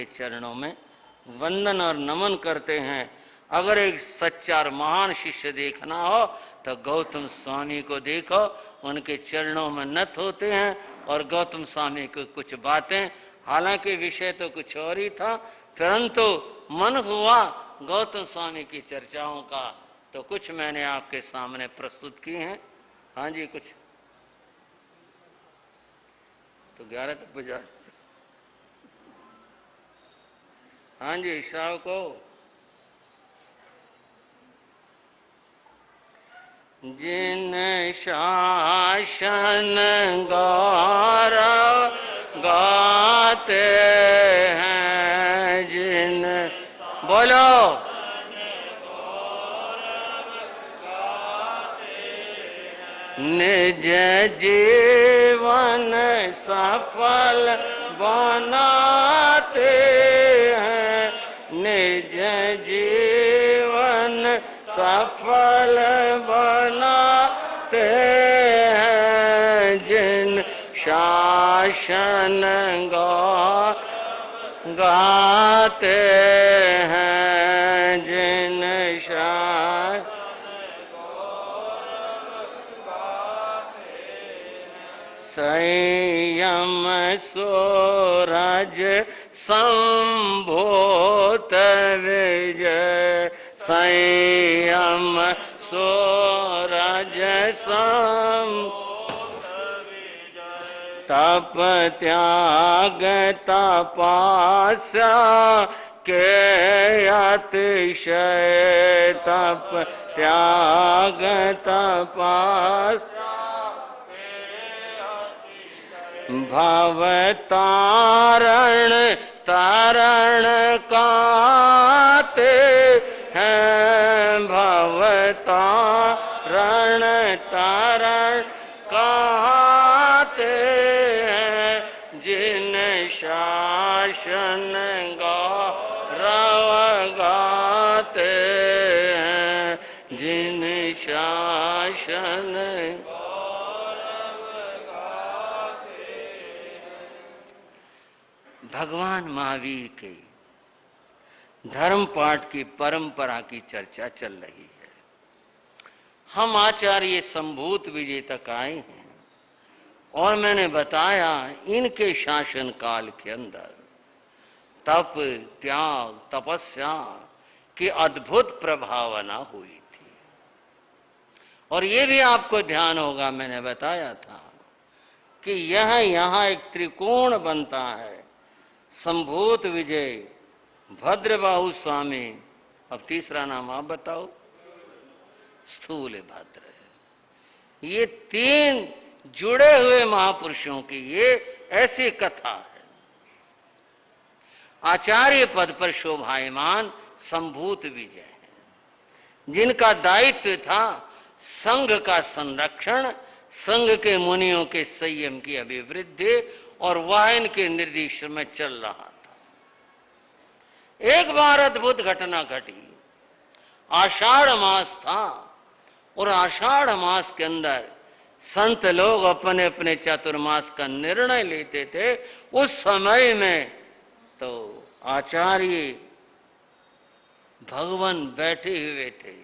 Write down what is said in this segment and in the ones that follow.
के चरणों में वंदन और नमन करते हैं। अगर एक सच्चा और महान शिष्य देखना हो तो गौतम स्वामी को देखो, उनके चरणों में नत होते हैं और गौतम स्वामी को कुछ बातें, हालांकि विषय तो कुछ और ही था, परंतु मन हुआ गौतम स्वामी की चर्चाओं का, तो कुछ मैंने आपके सामने प्रस्तुत की हैं। हाँ जी, कुछ तो 11 तक बजा। हाँ जी, शाह को जिन शासन गौरव गाते हैं, जिन बोलो निज जीवन सफल बनाते हैं, निज जीवन सफल बनाते हैं, जिन शासन गाते हैं, जिन शासन संयम सूरज संभूत विजय, संयम सूरज संभूत विजय, तप त्याग तपस्या के अतिशय, तप त्याग तपस्या भव तारण तारण काते हैं, भव तारण तारण काते हैं, जिन शासन गौरव गाते हैं, जिन शासन भगवान महावीर के धर्म पाठ की परंपरा की चर्चा चल रही है। हम आचार्य संभूत विजय तक आए हैं और मैंने बताया इनके शासन काल के अंदर तप त्याग तपस्या की अद्भुत प्रभावना हुई थी। और ये भी आपको ध्यान होगा, मैंने बताया था कि यहाँ एक त्रिकोण बनता है, संभूत विजय, भद्रबाहु स्वामी, अब तीसरा नाम आप बताओ, स्थूल भद्र। ये तीन जुड़े हुए महापुरुषों की ये ऐसी कथा है। आचार्य पद पर शोभायमान संभूत विजय है, जिनका दायित्व था संघ का संरक्षण, संघ के मुनियों के संयम की अभिवृद्धि, और वह इनके निर्देश में चल रहा था। एक बार अद्भुत घटना घटी। आषाढ़ मास था और आषाढ़ मास के अंदर संत लोग अपने अपने चातुर्मास का निर्णय लेते थे। उस समय में तो आचार्य भगवान बैठे हुए थे।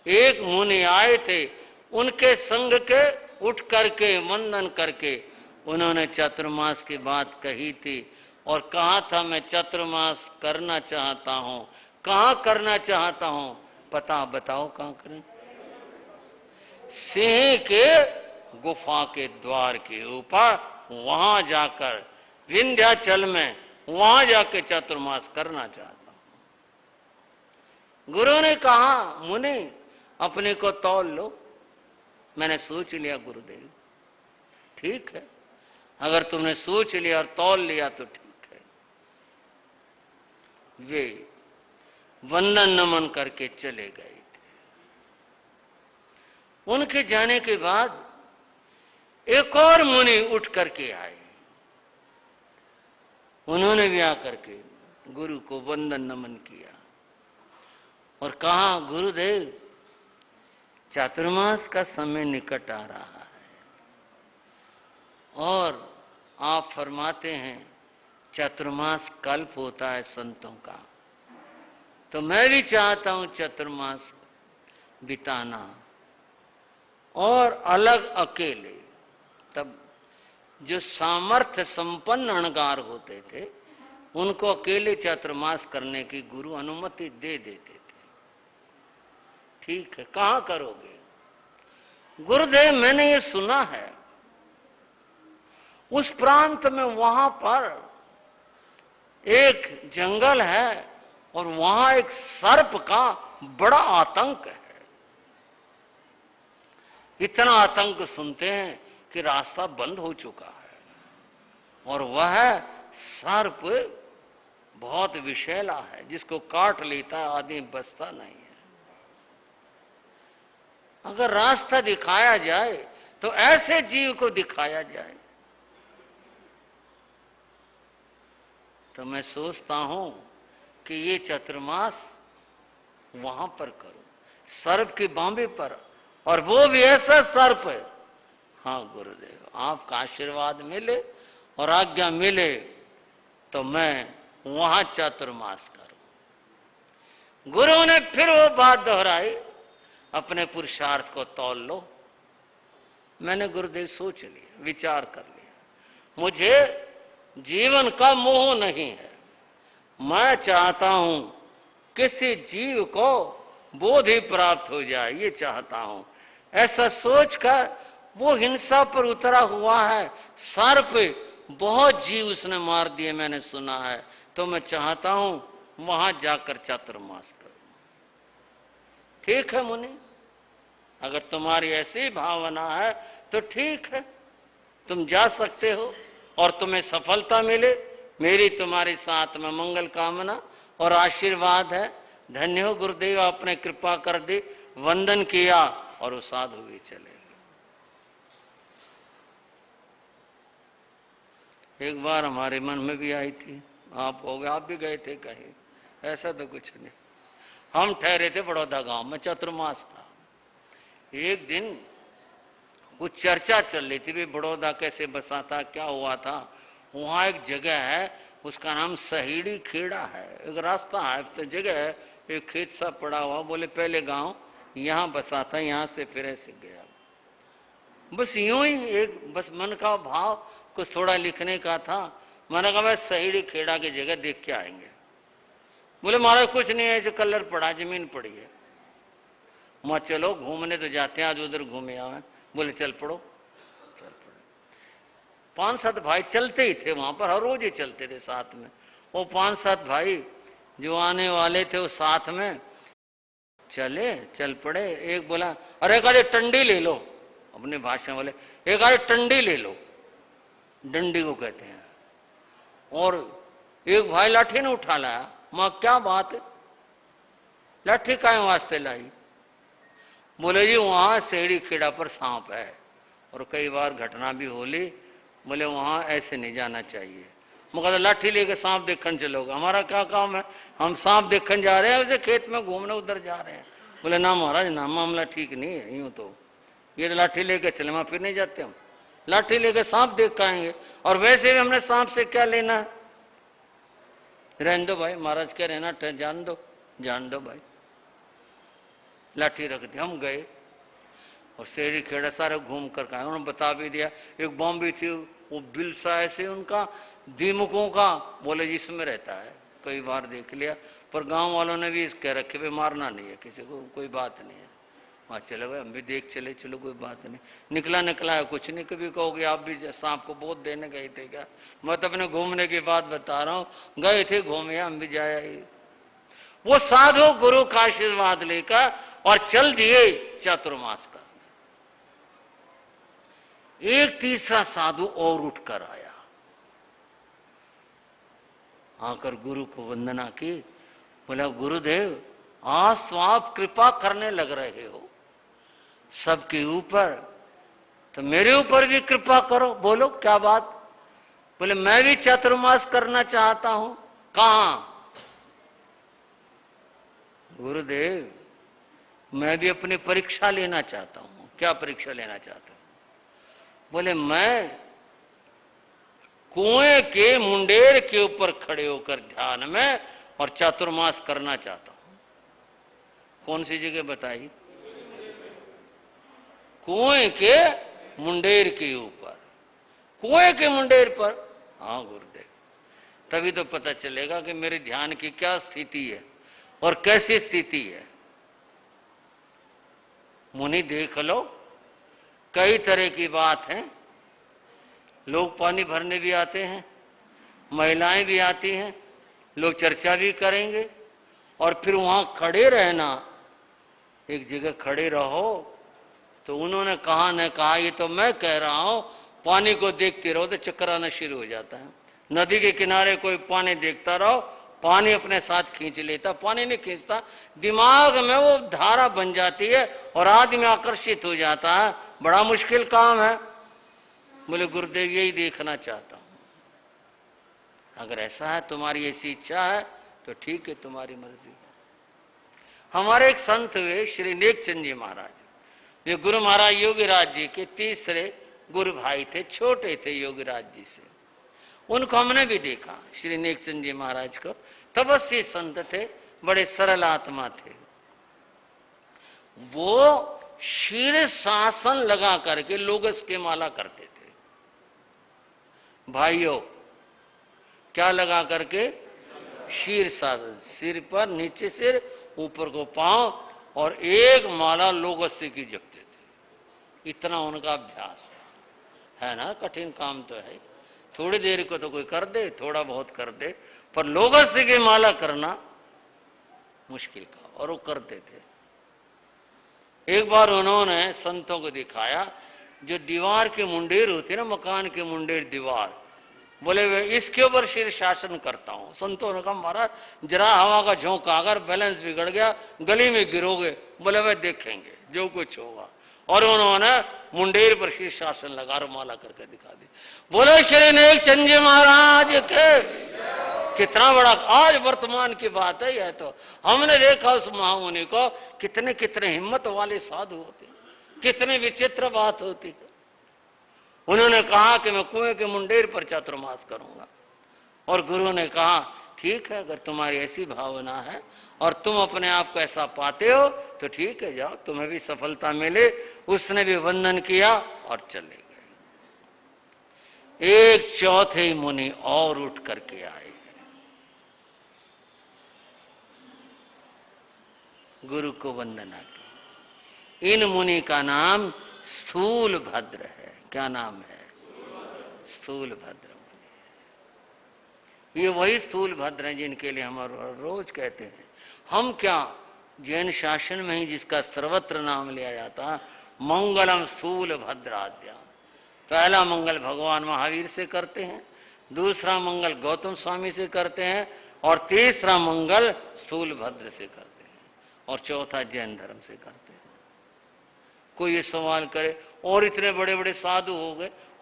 एक मुनि आए थे, उनके संग के उठ करके वंदन करके उन्होंने चातुर्मास की बात कही थी और कहा था मैं चातुर्मास करना चाहता हूं। कहाँ करना चाहता हूं, पता बताओ कहाँ करें? सिंह के गुफा के द्वार के ऊपर, वहां जाकर विंध्याचल में, वहां जाके चातुर्मास करना चाहता हूं। गुरु ने कहा मुनि अपने को तौल लो। मैंने सोच लिया गुरुदेव, ठीक है, अगर तुमने सोच लिया और तौल लिया तो ठीक है। वे वंदन नमन करके चले गए थे। उनके जाने के बाद एक और मुनि उठ करके आए। उन्होंने भी आकर के गुरु को वंदन नमन किया और कहा गुरुदेव चातुर्मास का समय निकट आ रहा है और आप फरमाते हैं चतुर्मास कल्प होता है संतों का, तो मैं भी चाहता हूं चतुर्मास बिताना। और अलग अकेले, तब जो सामर्थ्य संपन्न अणगार होते थे उनको अकेले चातुर्मास करने की गुरु अनुमति दे देते थे। ठीक है, कहां करोगे? गुरुदेव मैंने ये सुना है उस प्रांत में वहां पर एक जंगल है और वहां एक सर्प का बड़ा आतंक है। इतना आतंक सुनते हैं कि रास्ता बंद हो चुका है, और वह सर्प बहुत विषैला है, जिसको काट लेता है आदमी बचता नहीं है। अगर रास्ता दिखाया जाए तो ऐसे जीव को दिखाया जाए। तो मैं सोचता हूं कि ये चतुर्मास वहां पर करूं, सर्प की बांबे पर, और वो भी ऐसा सर्प है। हाँ गुरुदेव, आपका आशीर्वाद मिले और आज्ञा मिले तो मैं वहां चातुर्मास करूं। गुरु ने फिर वो बात दोहराई, अपने पुरुषार्थ को तौल लो। मैंने गुरुदेव सोच लिया, विचार कर लिया, मुझे जीवन का मोह नहीं है। मैं चाहता हूं किसी जीव को बोधि प्राप्त हो जाए, ये चाहता हूं। ऐसा सोचकर वो हिंसा पर उतरा हुआ है, सर्प बहुत जीव उसने मार दिए मैंने सुना है। तो मैं चाहता हूं वहां जाकर चातुर्मास करूं। ठीक है मुनि, अगर तुम्हारी ऐसी भावना है तो ठीक है, तुम जा सकते हो और तुम्हें सफलता मिले। मेरी तुम्हारे साथ में मंगल कामना और आशीर्वाद है। धन्य हो गुरुदेव, आपने कृपा कर दी। वंदन किया और वो साधु भी चले। एक बार हमारे मन में भी आई थी, आप हो गए, आप भी गए थे कहीं, ऐसा तो कुछ नहीं। हम ठहरे थे बड़ौदा गांव में, चतुर्मास था। एक दिन कुछ चर्चा चल रही थी, भी बड़ौदा कैसे बसा था, क्या हुआ था। वहां एक जगह है, उसका नाम सहीड़ी खेड़ा है, एक रास्ता है, तो जगह है, एक खेत सा पड़ा हुआ। बोले पहले गांव यहाँ बसा था, यहाँ से फिर ऐसे गया। बस यूं ही एक बस मन का भाव, कुछ थोड़ा लिखने का था। मैंने कहा मैं सहीड़ी खेड़ा की जगह देख के आएंगे। बोले महाराज कुछ नहीं है, जो कलर पड़ा, जमीन पड़ी है। मैं चलो घूमने तो जाते हैं, आज उधर घूमे आवे। बोले चल पड़ो, चल पड़ो। 5-7 भाई चलते ही थे वहां पर, हर रोज ही चलते थे साथ में। वो 5-7 भाई जो आने वाले थे वो साथ में चले, चल पड़े। एक बोला अरे एक आधे टंडी ले लो, अपनी भाषा बोले एक आधे टंडी ले लो, डंडी को कहते हैं। और एक भाई लाठी ने उठा लाया। मां क्या बात है, लाठी काय वास्ते लाई? बोले जी वहां सेड़ी खेड़ा पर सांप है और कई बार घटना भी होली। बोले वहां ऐसे नहीं जाना चाहिए। मगर लाठी लेके सांप देखने चलोगे, हमारा क्या काम है, हम सांप देखने जा रहे हैं, वैसे खेत में घूमने उधर जा रहे हैं। बोले ना महाराज ना, मामला ठीक नहीं है, यूं तो ये लाठी लेके चले, वहां फिर नहीं जाते हम, लाठी लेके सांप देख के आएंगे। और वैसे भी हमने सांप से क्या लेना है, रहने दो भाई, महाराज कह रहे ना, जान दो, जान दो भाई। लाठी रख दी, हम गए और शेरी खेड़ा सारे घूम कर आए। उन्होंने बता भी दिया, एक बॉम्बे थी, वो बिल सा ऐसे उनका दीमकों का, बोले जिसमें रहता है, कई बार देख लिया। पर गांव वालों ने भी कह रखे भाई मारना नहीं है किसी को, कोई बात नहीं है। वहाँ चले गए, हम भी देख चले, चलो कोई बात नहीं। निकला निकला है कुछ नहीं। कभी कहोगे आप भी सांप को बहुत देने गए थे क्या? मैं तो अपने घूमने की बात बता रहा हूँ, गए थे घूमे, हम भी जाया। वो साधु गुरु का आशीर्वाद लेकर और चल दिए चातुर्मास का। एक तीसरा साधु और उठकर आया, आकर गुरु को वंदना की। बोला गुरुदेव आज तो आप कृपा करने लग रहे हो सबके ऊपर, तो मेरे ऊपर भी कृपा करो। बोलो क्या बात? बोले मैं भी चातुर्मास करना चाहता हूं। कहां? गुरुदेव मैं भी अपनी परीक्षा लेना चाहता हूं। क्या परीक्षा लेना चाहता हूं? बोले मैं कुएं के मुंडेर के ऊपर खड़े होकर ध्यान में और चातुर्मास करना चाहता हूं। कौन सी जगह बताई? कुएं के मुंडेर के ऊपर। कुएं के मुंडेर पर? हाँ गुरुदेव, तभी तो पता चलेगा कि मेरे ध्यान की क्या स्थिति है और कैसी स्थिति है। मुनि देख लो, कई तरह की बात है। लोग पानी भरने भी आते हैं, महिलाएं भी आती हैं, लोग चर्चा भी करेंगे और फिर वहां खड़े रहना, एक जगह खड़े रहो। तो उन्होंने कहा न कहा, ये तो मैं कह रहा हूं, पानी को देखते रहो तो चक्कर आना शुरू हो जाता है। नदी के किनारे कोई पानी देखता रहो, पानी अपने साथ खींच लेता, पानी नहीं खींचता, दिमाग में वो धारा बन जाती है और आदमी आकर्षित हो जाता है। बड़ा मुश्किल काम है। बोले गुरुदेव यही देखना चाहता हूं। अगर ऐसा है, तुम्हारी ऐसी इच्छा है तो ठीक है, तुम्हारी मर्जी है। हमारे एक संत हुए श्री नेकचंद जी महाराज, ये गुरु महाराज योगीराज जी के तीसरे गुरु भाई थे, छोटे थे योगीराज जी से। उनको हमने भी देखा, श्री नेकचंद जी महाराज को। तपस्वी संत थे, बड़े सरल आत्मा थे। वो शीर्षासन लगा करके लोगस के माला करते थे। भाइयों, क्या लगा करके? शीर्षासन, सिर पर नीचे सिर, ऊपर को पांव, और एक माला लोगस्य की जपते थे। इतना उनका अभ्यास था। है ना, कठिन काम तो है। थोड़ी देर को तो कोई कर दे, थोड़ा बहुत कर दे, पर लोगस्य की माला करना मुश्किल का, और वो करते थे। एक बार उन्होंने संतों को दिखाया, जो दीवार के मुंडेर होते ना, मकान के मुंडेर दीवार, बोले वे इसके ऊपर शीर्षासन करता हूं। संतों ने कहा महाराज जरा हवा का झोंका, अगर बैलेंस बिगड़ गया गली में गिरोगे। बोले वे देखेंगे जो कुछ होगा। और उन्होंने मुंडेर पर शीर्षासन लगा और माला करके दिखा दी। बोले श्री नेकचंद जी महाराज के। कितना बड़ा आज वर्तमान की बात है यह। तो हमने देखा उस महामुनि को, कितने कितने हिम्मत वाले साधु होते, कितने विचित्र बात होती है। उन्होंने कहा कि मैं कुएं के मुंडेर पर चातुर्मास करूंगा। और गुरु ने कहा ठीक है, अगर तुम्हारी ऐसी भावना है और तुम अपने आप को ऐसा पाते हो तो ठीक है, जाओ, तुम्हें भी सफलता मिले। उसने भी वंदन किया और चले गए। एक चौथे मुनि और उठ करके आए। गुरु को वंदना की। इन मुनि का नाम स्थूल भद्र है। क्या नाम है? स्थूल भद्र मुनि। ये वही स्थूल भद्र हैं जिनके लिए हम रोज कहते हैं। हम क्या, जैन शासन में ही जिसका सर्वत्र नाम लिया जाता है, मंगलम स्थूल भद्राद्या। पहला मंगल भगवान महावीर से करते हैं, दूसरा मंगल गौतम स्वामी से करते हैं, और तीसरा मंगल स्थूल भद्र से करते हैं, और चौथा जैन धर्म से करते हैं। कोई ये सवाल करे, और इतने बड़े बड़े साधु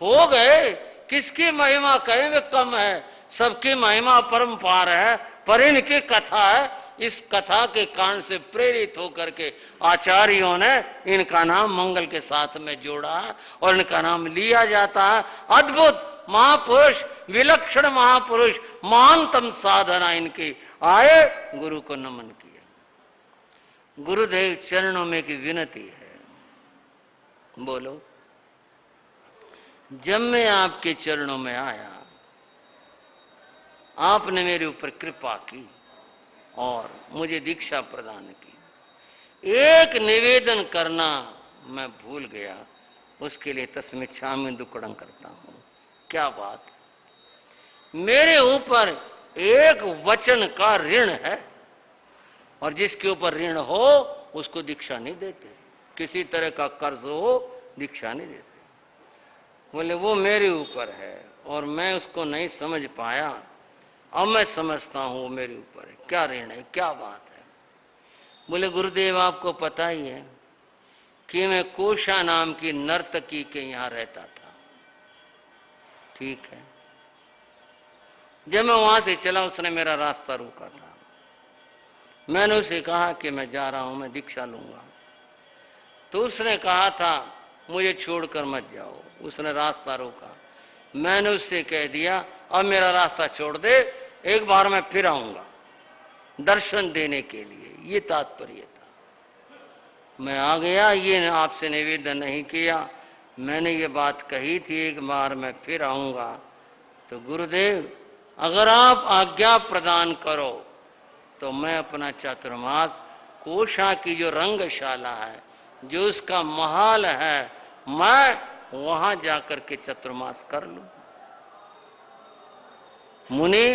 हो गए, किसकी महिमा कहें वे कम है, सबकी महिमा परम्पार है। पर इनकी कथा है, इस कथा के कारण से प्रेरित होकर के आचार्यों ने इनका नाम मंगल के साथ में जोड़ा है और इनका नाम लिया जाता है। अद्भुत महापुरुष, विलक्षण महापुरुष, महानतम साधना इनकी। आए, गुरु को नमन किया। गुरुदेव चरणों में की विनती है, बोलो। जब मैं आपके चरणों में आया, आपने मेरे ऊपर कृपा की और मुझे दीक्षा प्रदान की। एक निवेदन करना मैं भूल गया, उसके लिए तस्मिच्छामि दुक्कड़ं करता हूं। क्या बात, मेरे ऊपर एक वचन का ऋण है, और जिसके ऊपर ऋण हो उसको दीक्षा नहीं देते। किसी तरह का कर्ज हो, दीक्षा नहीं देते। बोले वो मेरे ऊपर है और मैं उसको नहीं समझ पाया, अब मैं समझता हूं वो मेरे ऊपर है। क्या ऋण है, क्या बात है? बोले गुरुदेव आपको पता ही है कि मैं कोशा नाम की नर्तकी के यहां रहता था। ठीक है, जब मैं वहां से चला उसने मेरा रास्ता रोका था। मैंने उसे कहा कि मैं जा रहा हूं, मैं दीक्षा लूंगा। तो उसने कहा था मुझे छोड़कर मत जाओ। उसने रास्ता रोका। मैंने उससे कह दिया अब मेरा रास्ता छोड़ दे, एक बार मैं फिर आऊंगा दर्शन देने के लिए, ये तात्पर्य था। मैं आ गया, ये आपसे निवेदन नहीं किया, मैंने ये बात कही थी एक बार मैं फिर आऊंगा। तो गुरुदेव अगर आप आज्ञा प्रदान करो तो मैं अपना चातुर्मास कोशा की जो रंगशाला है, जो उसका महल है, मैं वहां जाकर के चतुर्मास कर लूं। मुनि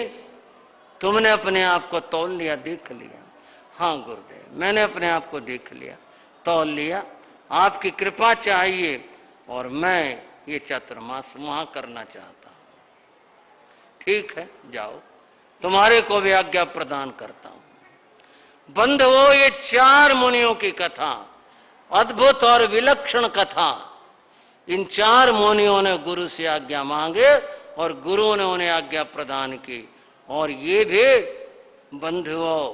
तुमने अपने आप को तौल लिया, देख लिया? हाँ गुरुदेव मैंने अपने आप को देख लिया, तौल लिया, आपकी कृपा चाहिए और मैं ये चातुर्मास वहां करना चाहता हूं। ठीक है जाओ, तुम्हारे को भी आज्ञा प्रदान करता हूं। बंधुओं ये 4 मुनियों की कथा, अद्भुत और विलक्षण कथा। इन 4 मुनियों ने गुरु से आज्ञा मांगे और गुरु ने उन्हें आज्ञा प्रदान की, और ये भी बंधुओं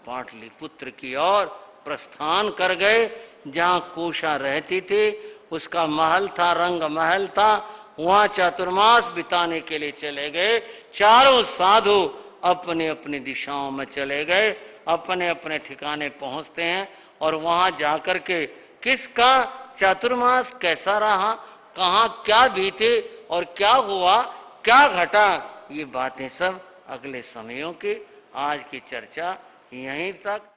पाटलिपुत्र की ओर प्रस्थान कर गए, जहां कोशा रहती थी, उसका महल था, रंग महल था, वहां चातुर्मास बिताने के लिए चले गए। चारों साधु अपने अपनी दिशाओं में चले गए, अपने अपने ठिकाने पहुंचते हैं, और वहां जाकर के किसका चातुर्मास कैसा रहा, कहाँ क्या बीते और क्या हुआ, क्या घटा, ये बातें सब अगले समयों की। आज की चर्चा यहीं तक।